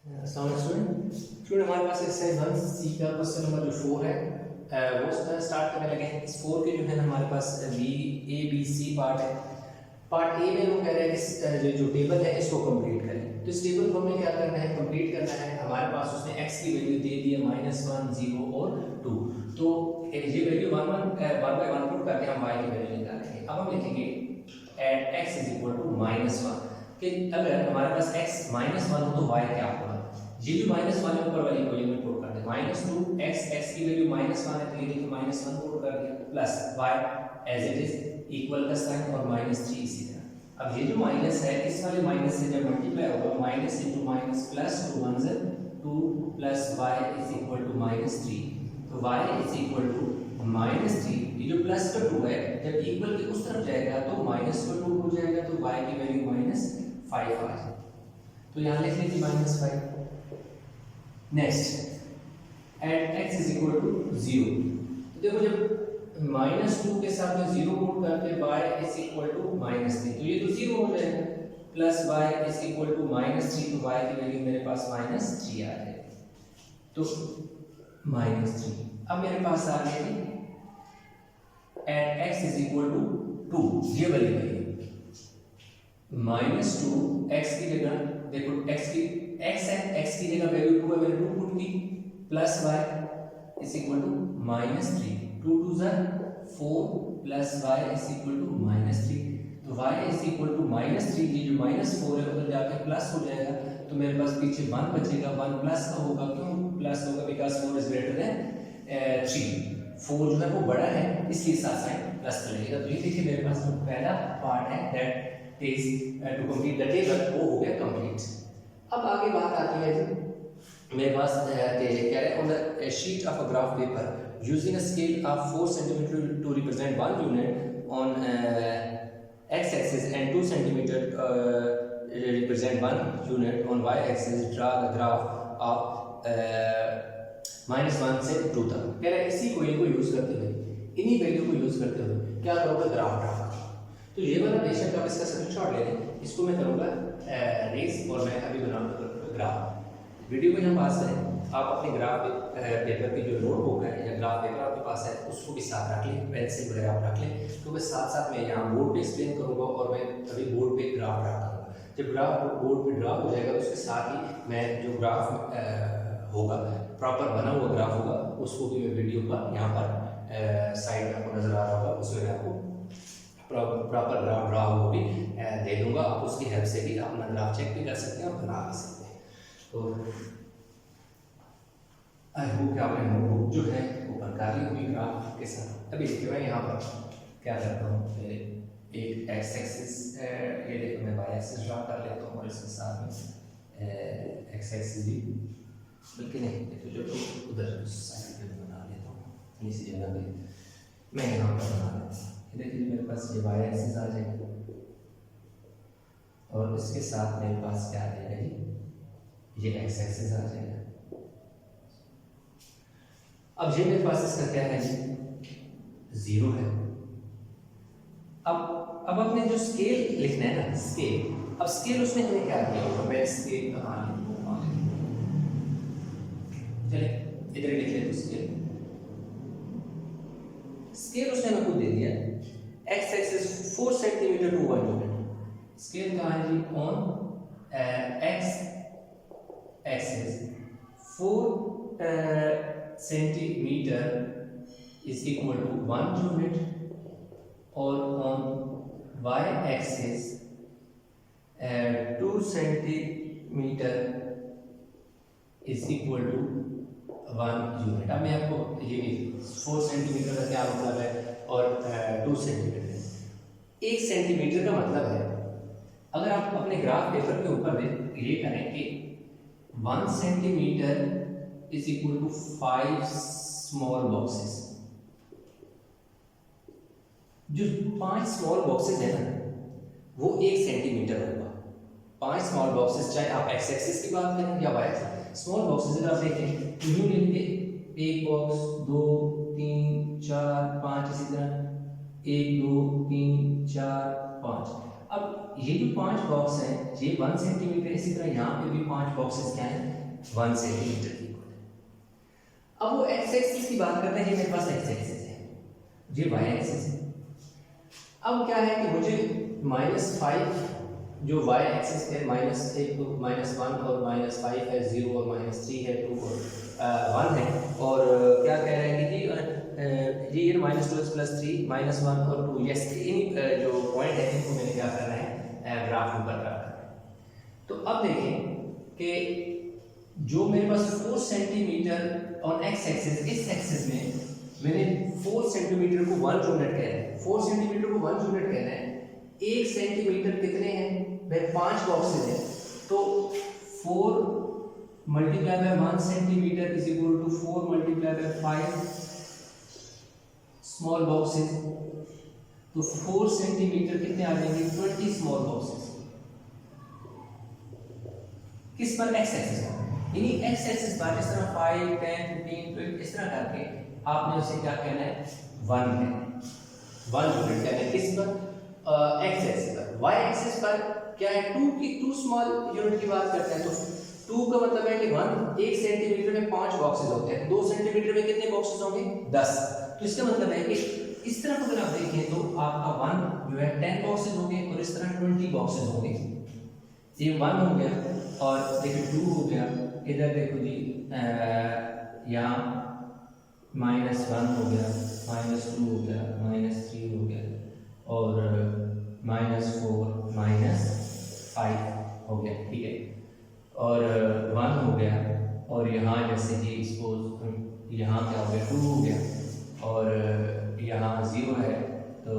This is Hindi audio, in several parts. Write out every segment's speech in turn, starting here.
स्टूडेंट हमारे पास एक्सरसाइज 1 सी का क्वेश्चन नंबर जो 4 है वो स्टार्ट करने लगे हैं। इस 4 के जो है ना हमारे पास B A B C part है। पार्ट ए में वो कह रहे हैं कि जो टेबल है इसको कंप्लीट करें। तो इस टेबल को हमें क्या करना है, कंप्लीट करना है। हमारे पास उसने x की वैल्यू दे दी है -1 0 और 2। तो ये वैल्यू 1 बाय 1 पुट करके हम y की वैल्यू निकालेंगे। अब हम लिखेंगे एट x -1 कि अगर हमारे पास x -1 हो तो y क्या होगा। ये जो -1 है ऊपर वाली इक्वेशन में पुट कर दें। -2x x की वैल्यू -1 है तो ये देखिए -1 पुट कर दिया plus y as it is equal का साइन और -3 इसी तरह। अब ये जो माइनस है इस वाले माइनस से जब मल्टीप्लाई होगा माइनस इंटू माइनस प्लस 2 1 से 2 plus y is equal to -3। तो y इज इक्वल टू -3। ये जो प्लस का 2 है जब इक्वल के उस तरफ जाएगा तो माइनस का 2 हो जाएगा तो y की वैल्यू -5 आ जाएगी। तो यहाँ लिख लीजिए -5। Next at x is equal to 0। तो देखो जब -2 के साथ में 0 पुट करके y इज इक्वल टू -3 तो ये तो 0 हो जाएगा plus y is equal to -3 तो y की वैल्यू मेरे पास -3 आ जाएगी। तो -3 अब मेरे पास आ गया at x is equal to 2 ये वाली वैल्यू -2 x की जगह देखो x की x है x की जगह वैल्यू 2 है मैंने 2 पुट की plus y is equal to -3 2 2 ज़ा 4 plus y is equal to -3 तो y इज इक्वल टू -3 ये जो -4 है उधर जाके प्लस हो जाएगा तो मेरे पास पीछे 1 बचेगा 1 प्लस का होगा क्यों प्लस होगा बिकॉज़ 4 इज ग्रेटर देन 3 4 जो है वो बड़ा है इसलिए साथ साइन प्लस कर लेगा। तो ये देखिए मेरे पास जो पहला पार्ट है that is to complete the table वो हो गया कंप्लीट। अब आगे बात आती है जी मेरे पास कह रहे हैं on the sheet of a graph paper using a scale of 4 centimetre to represent 1 unit on x axis and 2 centimeter represent 1 unit on y axis draw the graph of -1 से 2 तक। कह रहे हैं इसी कोई को यूज करते हुए इन्हीं वैल्यू को यूज करते हुए क्या करोगे ग्राफ ड्रा करो। तो ये वाला बेशक आप इसका स्क्रीनशॉट ले लें इसको मैं करूंगा रेस और मैं अभी बनाऊंगा ग्राफ। वीडियो को यहाँ पास करें आप अपने ग्राफ पेपर की जो नोटबुक है या ग्राफ पेपर आपके पास है उसको भी साथ रख लें पेंसिल वगैरह आप रख लें। तो मैं साथ साथ में यहाँ बोर्ड पे एक्सप्लेन करूँगा और मैं अभी बोर्ड पे ग्राफ ड्रा करूँगा। जब ग्राफ बोर्ड पे ड्रा हो जाएगा तो उसके साथ ही मैं जो ग्राफ होगा प्रॉपर बना हुआ ग्राफ होगा उसको भी मैं वीडियो का यहाँ पर साइड में आपको नजर आ रहा होगा उसमें मैं आपको प्रॉपर ग्राफ ड्रा हुआ भी दे दूंगा। आप उसकी हेल्प से भी अपना ग्राफ चेक भी कर सकते हैं और बना भी सकते हैं। तो आई होप कि आपने नोटबुक जो है ओपन कर ली हुई ग्राफ के साथ। अभी देखिए मैं यहाँ पर क्या करता हूँ एक एक्स एक्सिस ये देखो मैं वाई एक्सिस ड्रा कर लेता हूँ और इसके साथ में एक्स एक्सिस भी बल्कि नहीं देखो जो उधर साइड पे बना लेता हूँ इसी जगह पे मैं यहाँ पर बना लेता हूँ। देखिए मेरे पास ये वाई एक्सिस आ जाएगा और इसके साथ मेरे पास क्या आ जाएगा जी ये एक्स एक्सिस आ जाएगा। अब ये मेरे पास इसका क्या है जी 0 है। अब अपने जो स्केल लिखना है ना स्केल अब स्केल उसने हमें क्या दिया होगा मैं स्केल कहाँ लिखूंगा चलिए इधर ही लिख लेते हैं स्केल उसने हमें खुद दे दिया x axis 4 centimetre to 1 unit. Scale कहाँ है जी on x axis 4 centimetre is equal to 1 unit और on y axis 2 centimetre is equal to 1 unit. अब मैं आपको ये 4 सेंटीमीटर का क्या मतलब है और 2 सेंटीमीटर 1 सेंटीमीटर का मतलब है अगर आप अपने ग्राफ पेपर के ऊपर ये करें कि 1 centimetre is equal to 5 small boxes. जो 5 स्मॉल बॉक्सेस है ना वो 1 सेंटीमीटर होगा। 5 स्मॉल बॉक्सेस चाहे आप एक्स एक्सिस की बात करें या वाई एक्सिस स्मॉल बॉक्सेस अगर आप देखें तो यूं लेंगे एक बॉक्स 2 3 4 5 इसी तरह 1 2 3 4 5। अब ये जो 5 बॉक्स हैं ये 1 सेंटीमीटर, इसी तरह यहाँ पे भी 5 बॉक्सेस क्या हैं 1 सेंटीमीटर की। अब वो एक्स एक्सिस की बात करते हैं, ये मेरे पास एक्स एक्सिस है, ये वाई एक्सिस है। अब क्या है कि मुझे -5 जो वाई एक्सिस है -1 तो -1 और -5 है 0 और -3 है 2 और 1 है, और क्या कह रहे हैं कि ये -2x + 3 -1 और 2, यस इन जो पॉइंट है इनको मैंने क्या करना है ग्राफ ऊपर रखना है। तो अब देखें कि जो मेरे पास 4 सेंटीमीटर ऑन एक्स एक्सिस, इस एक्सिस में मैंने 4 सेंटीमीटर को 1 यूनिट कहना है, 4 सेंटीमीटर को 1 यूनिट कहना है। 1 सेंटीमीटर कितने हैं भाई 5 बॉक्सेस हैं, तो 4 × 1 सेंटीमीटर = 4 × 5 स्मॉल बॉक्सेस, तो 4 सेंटीमीटर कितने आ जाएंगे 20 स्मॉल बॉक्सेस। किस पर एक्स एक्सिस पर, यानी एक्स एक्सिस पर इस तरह 5 10 15 20 इस तरह करके आपने उसे क्या कहना है 1 कहना है, 1 यूनिट कहना है। किस पर एक्स एक्सिस पर। वाई एक्सिस पर क्या है 2 स्मॉल यूनिट की बात करते हैं, तो 2 का मतलब है कि 1 सेंटीमीटर में 5 बॉक्सेस होते हैं, 2 सेंटीमीटर में कितने बॉक्सेस होंगे 10। तो इसका मतलब है कि इस तरफ अगर आप देखें तो आपका 1 जो है 10 बॉक्सेस होंगे और इस तरह 20 बॉक्सेस होंगे। ये 1 हो गया और देखिए 2 हो गया, इधर देखो जी यहाँ -1 हो गया, -2 हो गया, -3 हो गया और -4 -5 हो गया, ठीक है। और 1 हो गया और यहाँ जैसे कि सपोज यहाँ क्या हो गया 2 हो गया और यहाँ 0 है तो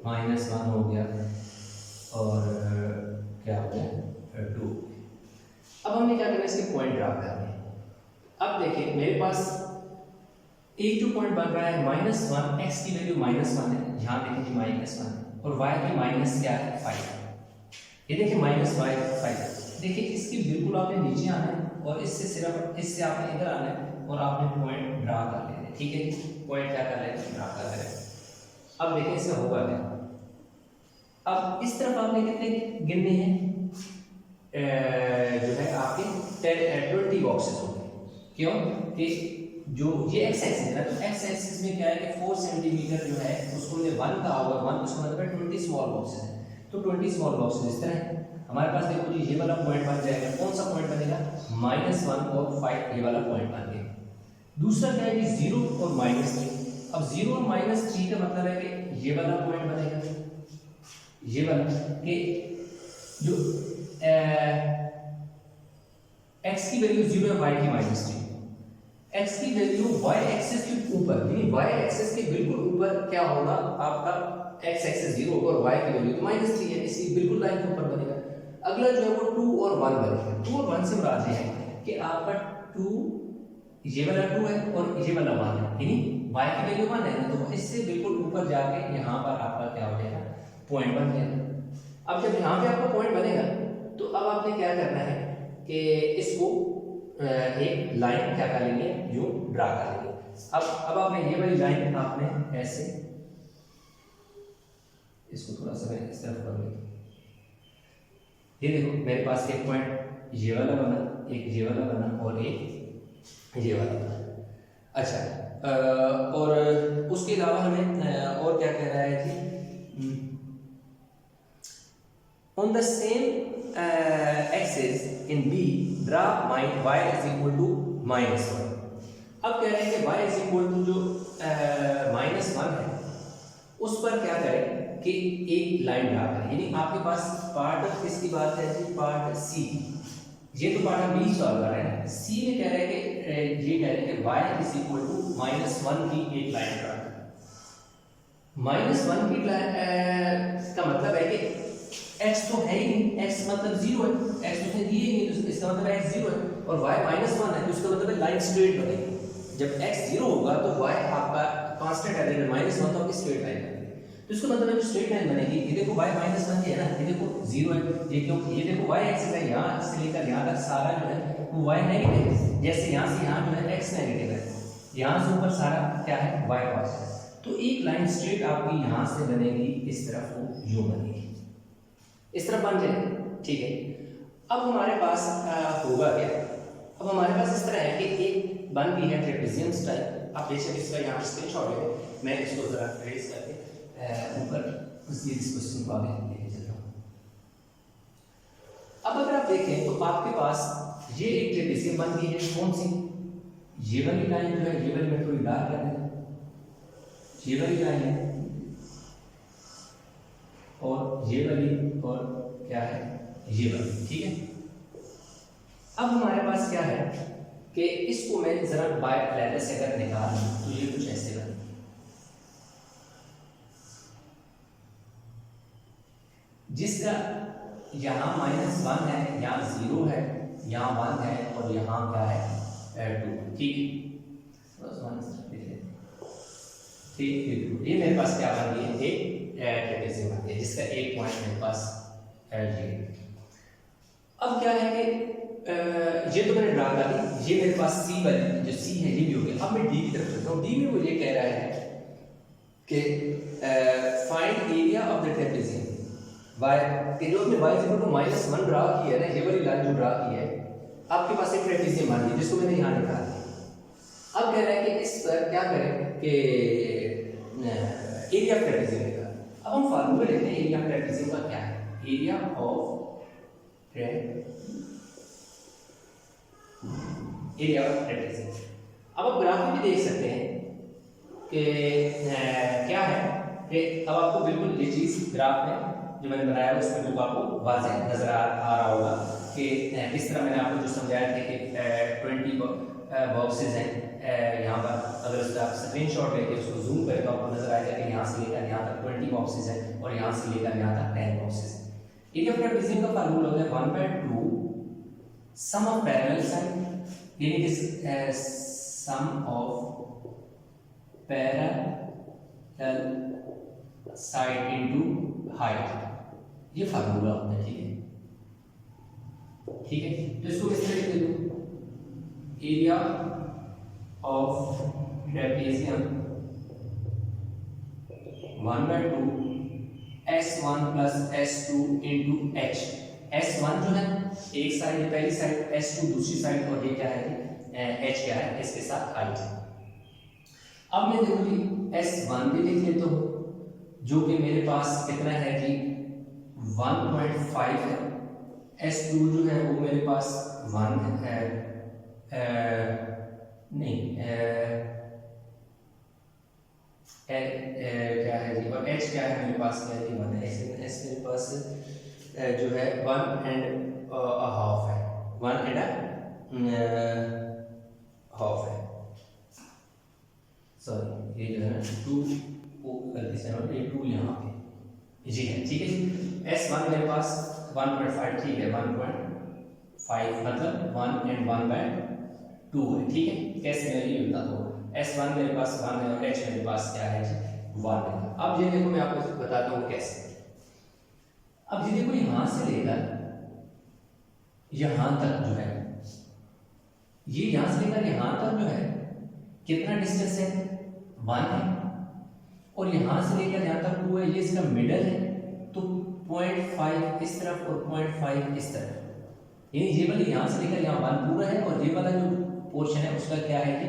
-1 हो गया और क्या हो गया 2। अब हमने क्या करना है इसके पॉइंट ड्रा करने हैं। अब देखिए मेरे पास एक जो पॉइंट बन रहा है -1, x की वैल्यू -1 है, यहाँ देखिए -1 है और y की माइनस क्या है 5, ये देखिए -5। देखिए इसकी बिल्कुल आपने नीचे आना है और इससे सिर्फ इससे आपने इधर आना है और आपने पॉइंट ड्रा कर लेना है, ठीक है। पॉइंट क्या कर लेना है ड्रा कर लेना है। अब देखिए इसका होगा क्या, अब इस तरफ आपने कितने गिनने हैं जो है आपके 20 बॉक्सेस होंगे। क्यों कि जो ये एक्स एक्सिस है ना, तो एक्स एक्सिस में क्या है कि 4 सेंटीमीटर जो है उसको हमने 1 का होगा 1, उसका मतलब है 20 स्मॉल बॉक्सेस है, तो 20 स्मॉल बॉक्सेस इस तरह हमारे पास देखो जी ये वाला पॉइंट बन जाएगा। कौन सा पॉइंट बनेगा -1 और 5, ये वाला पॉइंट बन गया। दूसरा क्या है कि 0 और -3। अब 0 और -3 का मतलब है कि ये वाला पॉइंट बनेगा, ये वाला कि जो x की वैल्यू 0 है, y की -3। x की वैल्यू y एक्सिस के ऊपर, यानी y एक्सिस के बिल्कुल ऊपर क्या होगा आपका x एक्सिस 0 होगा और y की वैल्यू तो -3 है, इसकी बिल्कुल लाइन के ऊपर बनेगा। अगला जो है वो 2 और 1 बनेगा। 2 और 1 से मुराद है कि आपका 2 ये वाला 2 है और ये वाला 1 है, यानी y की वैल्यू 1 है ना, तो इससे बिल्कुल ऊपर जाके यहाँ पर आपका क्या हो जाएगा पॉइंट बन जाएगा। अब जब यहाँ पे आपका पॉइंट बनेगा तो अब आपने क्या करना है कि इसको एक लाइन क्या कर लेंगे यूं ड्रा कर लेंगे। अब आपने ये वाली लाइन आपने ऐसे इसको थोड़ा सा मैं इस तरफ कर लूँगा। ये देखो मेरे पास एक पॉइंट ये वाला बना, एक ये वाला बना और एक ये वाला बना। अच्छा और उसके अलावा हमें और क्या कह रहा है जी on the same axis in B draw y is equal to -1। अब कह रहे हैं कि y is equal to जो -1 है उस पर क्या करें कि एक लाइन ड्रा करें, यानी आपके पास पार्ट किसकी बात है जी पार्ट सी, ये तो पार्ट बी सॉल्व कर रहे हैं। सी में कह रहे हैं कि ये कह रहे हैं कि y is equal to -1 की एक लाइन ड्रा करें। -1 की लाइन का मतलब है कि x तो है ही नहीं, x मतलब 0 है, x उसने दिए ही नहीं, तो इसका मतलब x 0 है और y -1 है, तो इसका मतलब है लाइन स्ट्रेट बनेगी। जब x 0 होगा तो y आपका कांस्टेंट है, लेकिन -1 तो आपकी स्ट्रेट लाइन बनेगी, तो इसका मतलब है जो स्ट्रेट लाइन बनेगी ये देखो y -1 है ना, ये देखो 0 है, ये क्यों ये देखो y एक्सिस है, यहाँ से लेकर यहाँ तक सारा जो है वो y नेगेटिव है, जैसे यहाँ से यहाँ जो है x नेगेटिव है, यहाँ से ऊपर सारा क्या है y पॉजिटिव है। तो तो एक लाइन स्ट्रेट आपकी यहाँ से बनेगी, इस तरफ वो यूं बनेगी, इस तरफ बन जाए, ठीक है। अब हमारे पास होगा क्या, अब हमारे पास इस तरह है कि एक बन गई है ट्रेपेजियम स्टाइल। आप बेशक इसका यहाँ पर स्क्रीनशॉट ले, मैं इसको जरा ट्रेस करके ऊपर इस क्वेश्चन को आगे लेके चल रहा हूँ। अब अगर आप देखें तो आपके पास ये एक ट्रेपेजियम बन गई है, कौन सी, ये वाली लाइन जो है, ये वाली मैं थोड़ी डार्क कर देता हूं, ये वाली लाइन है और ये वाली और क्या है ये वाली, ठीक है। अब हमारे पास क्या है कि इसको मैं जरा बाय लेटर से अगर निकाल लूं तो ये कुछ ऐसे बने, जिसका यहाँ -1 है, यहाँ 0 है, यहाँ 1 है और यहाँ क्या है 2, ठीक है। ठीक, ये मेरे पास क्या बन गई है, एक ट्रेपेजियम बन गया जिसका एक पॉइंट मेरे पास है। अब क्या है कि ये तो मैंने ड्रा कर दी, ये मेरे पास सी वाली जो सी है ये भी हो गया। अब मैं डी की तरफ चलता हूँ। डी में वो ये कह रहा है कि find area of the trapezium y, कि जो हमने y -1 ड्रा की है ना, ये वाली लाइन जो ड्रा की है, आपके पास एक ट्रेपेजियम बन गई जिसको मैंने यहाँ निकाल दिया। अब कह रहा है कि इस पर क्या करें कि एरिया ऑफ ट्रेपेजियम निकाल। अब हम फार्मूला लेते हैं एरिया ऑफ ट्रेपेजियम का क्या है, area of area of trapezium. अब आप ग्राफ में भी देख सकते हैं कि क्या है कि अब आपको बिल्कुल ये चीज ग्राफ में जो मैंने बनाया है उसमें बिल्कुल आपको वाज़ेह नजर आ रहा होगा कि किस तरह मैंने आपको जो समझाया था कि 20 बॉक्सेस हैं यहाँ पर। अगर उसका आप स्क्रीनशॉट लेके उसको जूम करें तो आपको नजर आएगा कि यहाँ से लेकर यहाँ तक 20 बॉक्सेस हैं और यहाँ से लेकर यहाँ तक 10 बॉक्सेस हैं। एरिया ऑफ ट्रेपेजियम का फार्मूला होता है 1/2 सम ऑफ पैरेलल साइड, यानी कि sum of parallel side into height, ये फार्मूला होता है, ठीक है। ठीक है, तो इसको किस तरह लिख दूं, area of trapezium 1/2 S1 plus S2 into H। S1 जो है एक साइड, पहली साइड, S2 दूसरी साइड और ये क्या है H क्या है इसके साथ हाइट। अब मैं देखो जी S1 भी लिख लेता हूं जो कि मेरे पास कितना है जी 1.5 है। S2 जो है वो मेरे पास 1 है, क्या है जी, और H क्या है मेरे पास, क्या है 1 है। S मेरे पास जो है 1.5 है, 1.5 है, सॉरी ये जो है 2 गलती से ये 2 यहाँ पे जी है, ठीक है जी। S1 मेरे पास 1.5, ठीक है 1.5 मतलब 1 and 1/2 है, ठीक है। कैसे मैं ये बता दूँ, S1 मेरे पास 1 है और H मेरे पास क्या है जी 1 है। अब ये देखो मैं आपको बताता हूँ कैसे। अब ये देखो यहाँ से लेकर यहाँ तक जो है, ये यहाँ से लेकर यहाँ तक जो है कितना डिस्टेंस है 1 है, और यहाँ से लेकर यहाँ तक 2 है, ये इसका मिडल है, तो 0.5 इस तरफ और 0.5 इस तरफ, यानी ये वाली यहाँ से लेकर यहाँ 1 पूरा है और ये वाला जो पोर्शन है उसका क्या है कि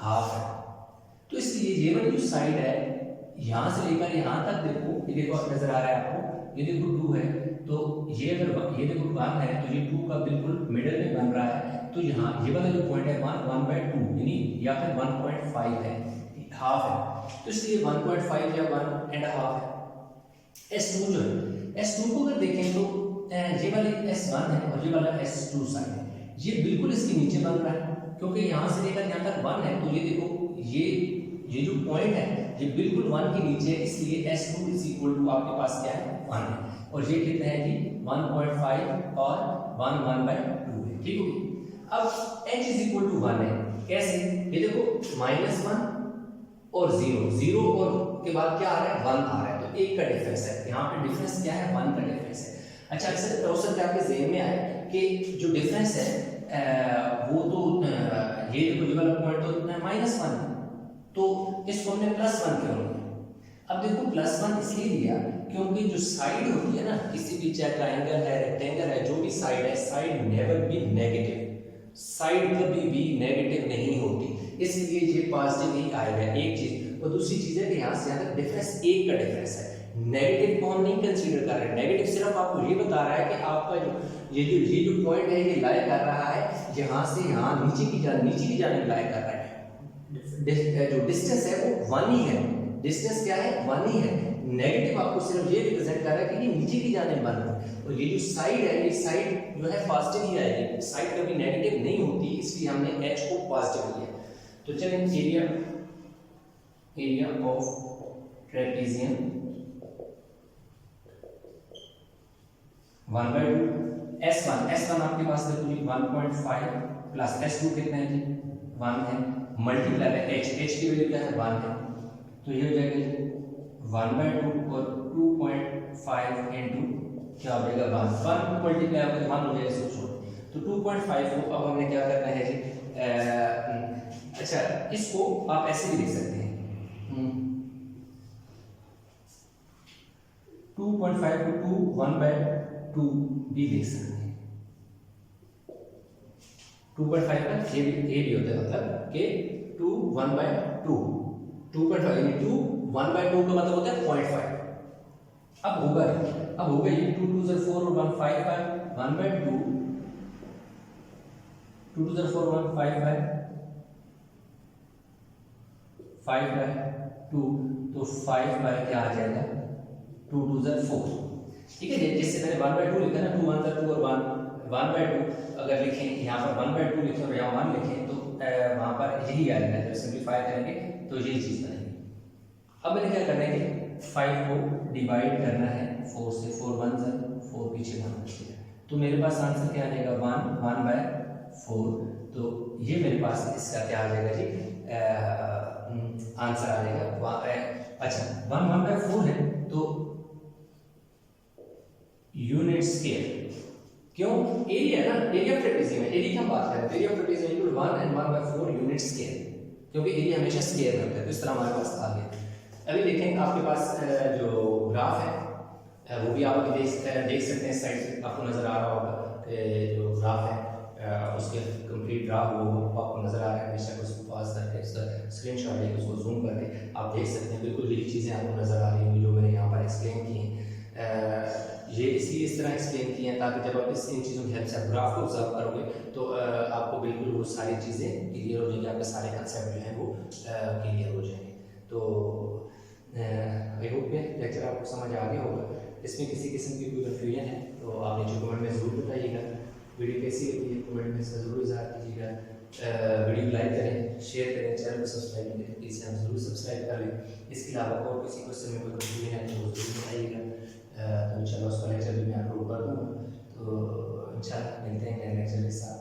हाफ है। तो इसलिए ये वाली जो साइड है यहाँ से लेकर यहाँ तक देखो, ये देखो नजर आ रहा है आपको, ये देखो 2 है, तो ये अगर ये देखो 1 है तो ये 2 का बिल्कुल मिडल में बन रहा है, तो यहाँ ये वाला जो पॉइंट है 1/2 यानी या फिर 1.5 है, हाफ है, तो इसलिए 1.5 या 1.5 है। S2 जो है, S2 को अगर देखें तो ये वाली S1 है और ये वाला S2 साइड है, ये बिल्कुल इसके नीचे बन रहा है क्योंकि यहाँ से लेकर यहाँ तक 1 है, तो ये देखो ये जो पॉइंट है ये बिल्कुल 1 के नीचे है, इसलिए S2 इज इक्वल टू आपके पास क्या है 1 है, और ये कितना है जी 1.5 और 1/2 है, ठीक होगी। अब H इज इक्वल टू 1 है, कैसे, ये देखो -1 और 0 और के बाद क्या आ रहा है 1 आ रहा है, तो एक का डिफरेंस है, यहाँ पे डिफरेंस क्या है 1 का डिफरेंस है। अच्छा, अक्सर प्रोसेस आपके ज़हन में आए कि जो डिफरेंस है वो तो ये देखो ये वाला पॉइंट तो -1 है, तो इसको हमने +1 क्यों लिया, अब देखो +1 इसलिए लिया क्योंकि जो साइड होती है ना किसी भी, चाहे ट्राइंगल है, रेक्टेंगल है, जो भी साइड है, side never be negative, side कभी भी नेगेटिव नहीं होती, इसलिए ये पॉजिटिव ही आएगा, एक चीज। और दूसरी चीज है कि यहाँ से यहाँ तक डिफरेंस एक का डिफरेंस है, नेगेटिव को हम नहीं कंसीडर कर रहे। नेगेटिव सिर्फ आपको ये बता रहा है कि आपका जो ये जो पॉइंट है ये लाई कर रहा है यहाँ से यहाँ नीचे की जाने लाई कर रहा है। जो डिस्टेंस है वो 1 ही है, डिस्टेंस क्या है 1 ही है। नेगेटिव आपको सिर्फ ये रिप्रेजेंट कर रहा है कि ये नीचे की जाने बन रहा है, और ये जो साइड है, ये साइड जो है पॉजिटिव ही आएगी, साइड कभी नेगेटिव नहीं होती, इसलिए हमने h को पॉजिटिव लिया। तो चलिए एरिया ऑफ ट्रेपेजियम 1/2 S1 आपके पास देखो जी 1.5 प्लस S2 कितना है जी 1 है, मल्टीप्लाई है h की वैल्यू क्या है 1 है, तो ये हो जाएगा 1/2 और 2.5 इंटू क्या हो जाएगा 1 मल्टीप्लाई होकर 1 हो जाएगा, सोचो। तो 2.5 को अब हमने क्या करना है जी, अच्छा इसको आप ऐसे भी लिख सकते हैं 2.5 को 1/2 भी लिख सकते हैं। 2.5 का ए भी होता है, मतलब कि 2 1/2 2.5 यानी 2 1/2 का मतलब होता है 0.5। अब होगा ये 2 2 0 4 और 1 5 का 1/2 2 2 0 4 1 5/2, तो 5 बाय क्या आ जाएगा 2 2 0 4, ठीक है। जैसे मैंने 1/2 लिखा ना, 2 1 2 और 1/2 अगर लिखें यहाँ पर 1/2 लिखें और यहाँ 1 लिखें तो वहाँ पर यही आएगा, जब सिंप्लीफाई करेंगे तो यही चीज़ बनेगी। अब मैंने क्या करना है कि 5 को डिवाइड करना है 4 से, 4 1 4 पीछे 1 बचेगा, तो मेरे पास आंसर क्या आ जाएगा 1/4, तो ये मेरे पास इसका क्या आ जाएगा जी आंसर आ जाएगा। अच्छा 1/4 है तो यूनिट स्केयर, क्यों एरिया है ना, एरिया ऑफ ट्रेपेजियम है, एरिया की हम बात कर रहे हैं, area of trapezium equal 1 and 1/4 unit square, क्योंकि एरिया हमेशा स्केयर में होता है, तो इस तरह हमारे पास आ गया। अभी देखें आपके पास जो ग्राफ है वो भी आप देख सकते हैं, साइड से आपको नजर आ रहा होगा जो ग्राफ है उसके कंप्लीट ग्राफ वो आपको नजर आ रहा है, बेशक उसको पास करके उसका स्क्रीनशॉट लेके उसको जूम करके आप देख सकते हैं, बिल्कुल यही चीज़ें आपको नजर आ रही होंगी जो मैंने यहाँ पर एक्सप्लेन की हैं। ये इसलिए इस तरह एक्सप्लेन किए हैं ताकि जब आप इन चीज़ों की हेल्प से ग्राफ को ऑब्जर्व करोगे तो आपको बिल्कुल वो सारी चीज़ें क्लियर हो जाएंगी, आपके सारे कंसेप्ट जो हैं वो क्लियर हो जाएंगे। तो आई होप ये लेक्चर आपको समझ आ गया होगा, इसमें किसी किस्म की कोई कन्फ्यूजन है तो आप नीचे कमेंट में ज़रूर बताइएगा। वीडियो कैसी लगी है कमेंट में इसका ज़रूर इज़हार कीजिएगा, वीडियो लाइक करें, शेयर करें, चैनल को सब्सक्राइब करें, प्लीज़ चैनल ज़रूर सब्सक्राइब कर लें। इसके अलावा और किसी क्वेश्चन में कोई कन्फ्यूजन है तो ज़रूर बताइएगा, तो इंशाल्लाह उसका लेक्चर भी मैं अपलोड कर दूँगा। तो इंशाल्लाह मिलते हैं नए लेक्चर के साथ।